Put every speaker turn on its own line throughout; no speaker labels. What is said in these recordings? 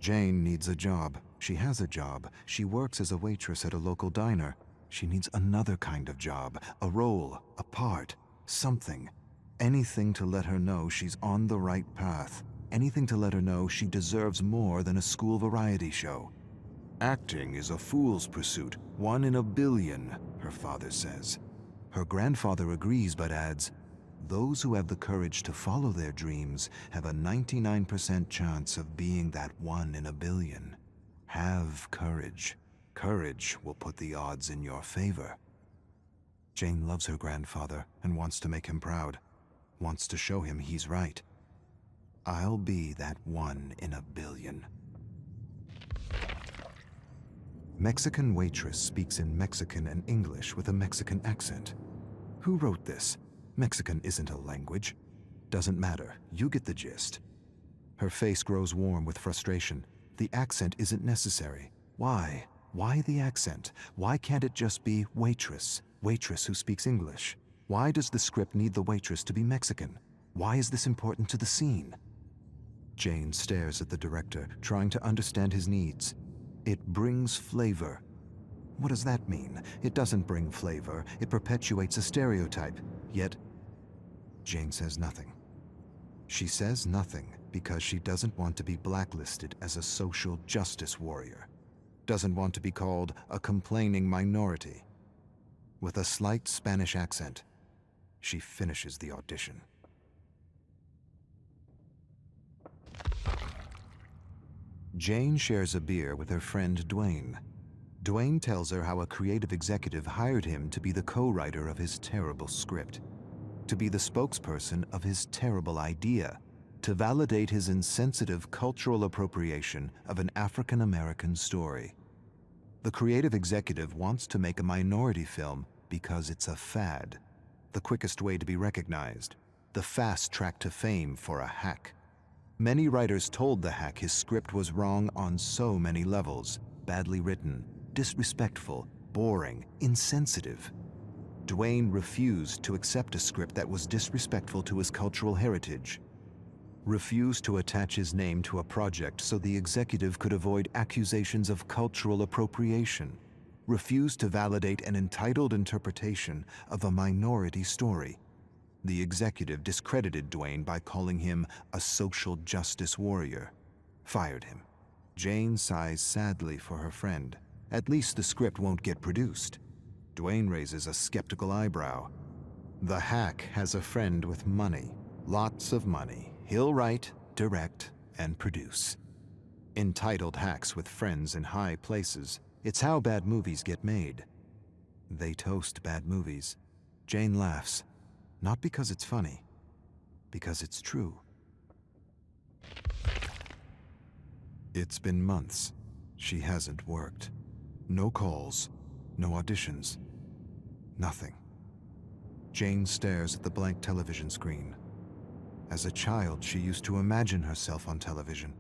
Jane needs a job. She has a job. She works as a waitress at a local diner. She needs another kind of job, a role, a part, something. Anything to let her know she's on the right path. Anything to let her know she deserves more than a school variety show. Acting is a fool's pursuit, 1 in a billion, her father says. Her grandfather agrees but adds, those who have the courage to follow their dreams have a 99% chance of being that 1 in a billion. Have courage. Courage will put the odds in your favor. Jane loves her grandfather and wants to make him proud, wants to show him he's right. I'll be that 1 in a billion. Mexican waitress speaks in Mexican and English with a Mexican accent. Who wrote this? Mexican isn't a language. Doesn't matter, you get the gist. Her face grows warm with frustration. The accent isn't necessary. Why? Why the accent? Why can't it just be waitress? Waitress who speaks English? Why does the script need the waitress to be Mexican? Why is this important to the scene? Jane stares at the director, trying to understand his needs. It brings flavor. What does that mean? It doesn't bring flavor. It perpetuates a stereotype. Yet, Jane says nothing. She says nothing because she doesn't want to be blacklisted as a social justice warrior. Doesn't want to be called a complaining minority. With a slight Spanish accent, she finishes the audition. Jane shares a beer with her friend Dwayne. Dwayne tells her how a creative executive hired him to be the co-writer of his terrible script, to be the spokesperson of his terrible idea, to validate his insensitive cultural appropriation of an African-American story. The creative executive wants to make a minority film because it's a fad, the quickest way to be recognized, the fast track to fame for a hack. Many writers told the hack his script was wrong on so many levels, badly written, disrespectful, boring, insensitive. Dwayne refused to accept a script that was disrespectful to his cultural heritage, refused to attach his name to a project so the executive could avoid accusations of cultural appropriation, refused to validate an entitled interpretation of a minority story. The executive discredited Dwayne by calling him a social justice warrior, fired him. Jane sighs sadly for her friend. At least the script won't get produced. Dwayne raises a skeptical eyebrow. The hack has a friend with money, lots of money. He'll write, direct, and produce. Entitled hacks with friends in high places. It's how bad movies get made. They toast bad movies. Jane laughs, not because it's funny, because it's true. It's been months. She hasn't worked. No calls, no auditions, nothing. Jane stares at the blank television screen. As a child, she used to imagine herself on television.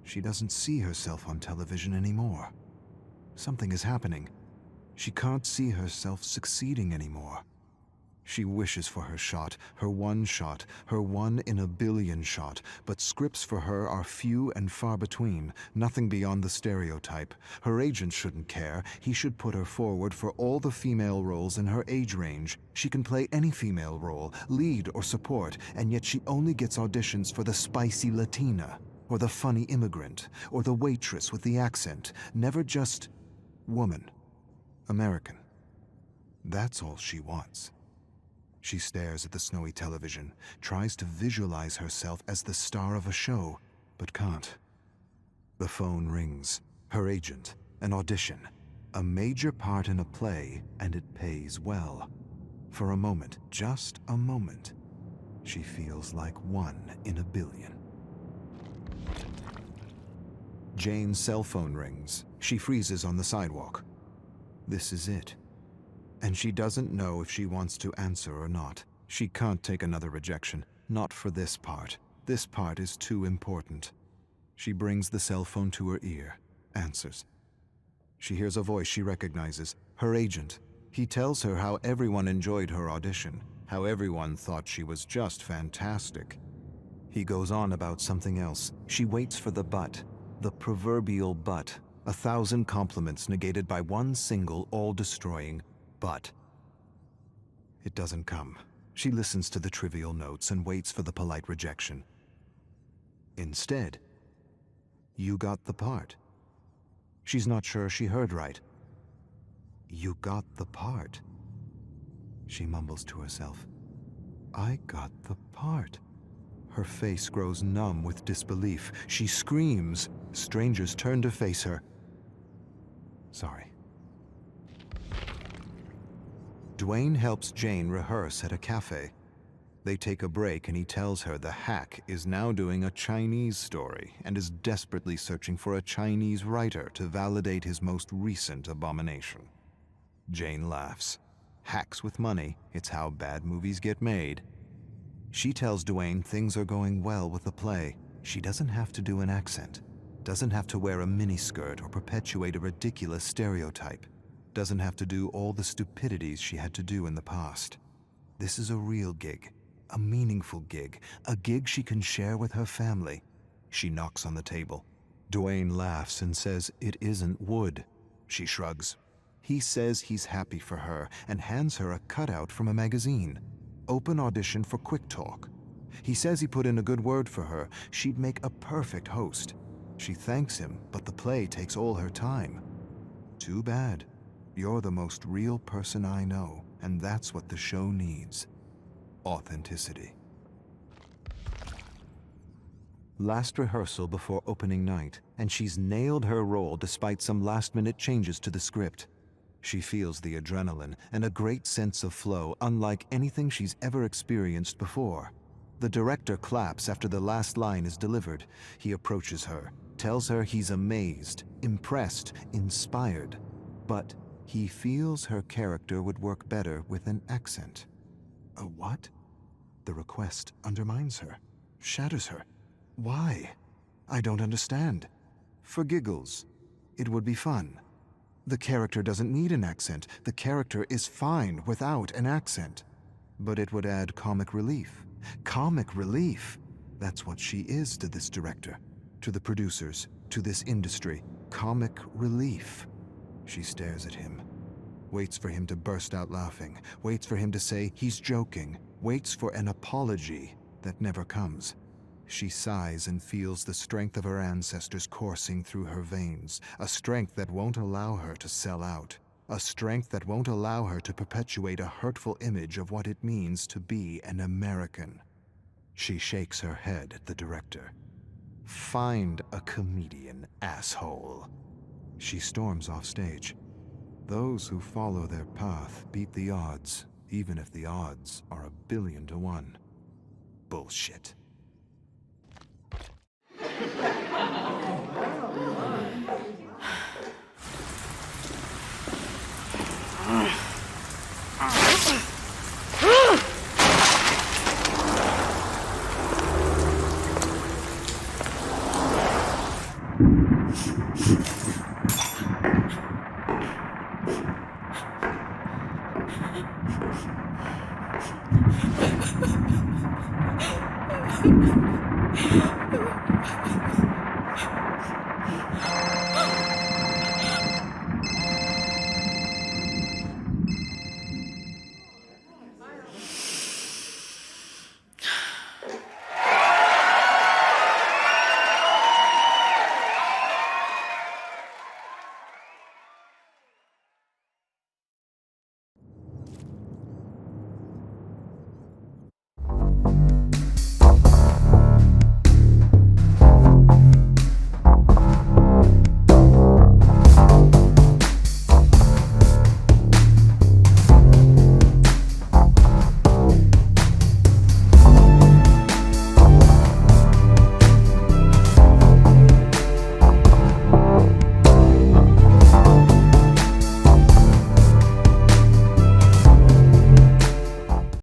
She doesn't see herself on television anymore. Something is happening. She can't see herself succeeding anymore. She wishes for her shot, her 1 in a billion shot, but scripts for her are few and far between, nothing beyond the stereotype. Her agent shouldn't care. He should put her forward for all the female roles in her age range. She can play any female role, lead or support, and yet she only gets auditions for the spicy Latina, or the funny immigrant, or the waitress with the accent, never just woman, American. That's all she wants. She stares at the snowy television, tries to visualize herself as the star of a show, but can't. The phone rings. Her agent, an audition, a major part in a play, and it pays well. For a moment, just a moment, she feels like 1 in a billion. Jane's cell phone rings. She freezes on the sidewalk. This is it. And she doesn't know if she wants to answer or not. She can't take another rejection, not for this part. This part is too important. She brings the cell phone to her ear, answers. She hears a voice she recognizes, her agent. He tells her how everyone enjoyed her audition, how everyone thought she was just fantastic. He goes on about something else. She waits for the but. The proverbial but. 1,000 compliments negated by one single, all-destroying but. It doesn't come. She listens to the trivial notes and waits for the polite rejection. Instead, you got the part. She's not sure she heard right. You got the part. She mumbles to herself. I got the part. Her face grows numb with disbelief. She screams. Strangers turn to face her. Sorry. Dwayne helps Jane rehearse at a cafe. They take a break and he tells her the hack is now doing a Chinese story and is desperately searching for a Chinese writer to validate his most recent abomination. Jane laughs. Hacks with money, it's how bad movies get made. She tells Dwayne things are going well with the play. She doesn't have to do an accent, doesn't have to wear a miniskirt or perpetuate a ridiculous stereotype, doesn't have to do all the stupidities she had to do in the past. This is a real gig. A meaningful gig, a gig she can share with her family. She knocks on the table. Dwayne laughs and says it isn't wood. She shrugs. He says he's happy for her and hands her a cutout from a magazine. Open audition for Quick Talk. He says he put in a good word for her. She'd make a perfect host. She thanks him, but the play takes all her time. Too bad. You're the most real person I know, and that's what the show needs. Authenticity. Last rehearsal before opening night, and she's nailed her role despite some last-minute changes to the script. She feels the adrenaline and a great sense of flow unlike anything she's ever experienced before. The director claps after the last line is delivered. He approaches her, tells her he's amazed, impressed, inspired, but he feels her character would work better with an accent. A what? The request undermines her, shatters her. Why? I don't understand. For giggles. It would be fun. The character doesn't need an accent. The character is fine without an accent. But it would add comic relief. Comic relief! That's what she is to this director, to the producers, to this industry. Comic relief. She stares at him. Waits for him to burst out laughing, waits for him to say he's joking, waits for an apology that never comes. She sighs and feels the strength of her ancestors coursing through her veins, a strength that won't allow her to sell out, a strength that won't allow her to perpetuate a hurtful image of what it means to be an American. She shakes her head at the director. Find a comedian, asshole. She storms off stage. Those who follow their path beat the odds, even if the odds are 1,000,000,000 to 1. Bullshit.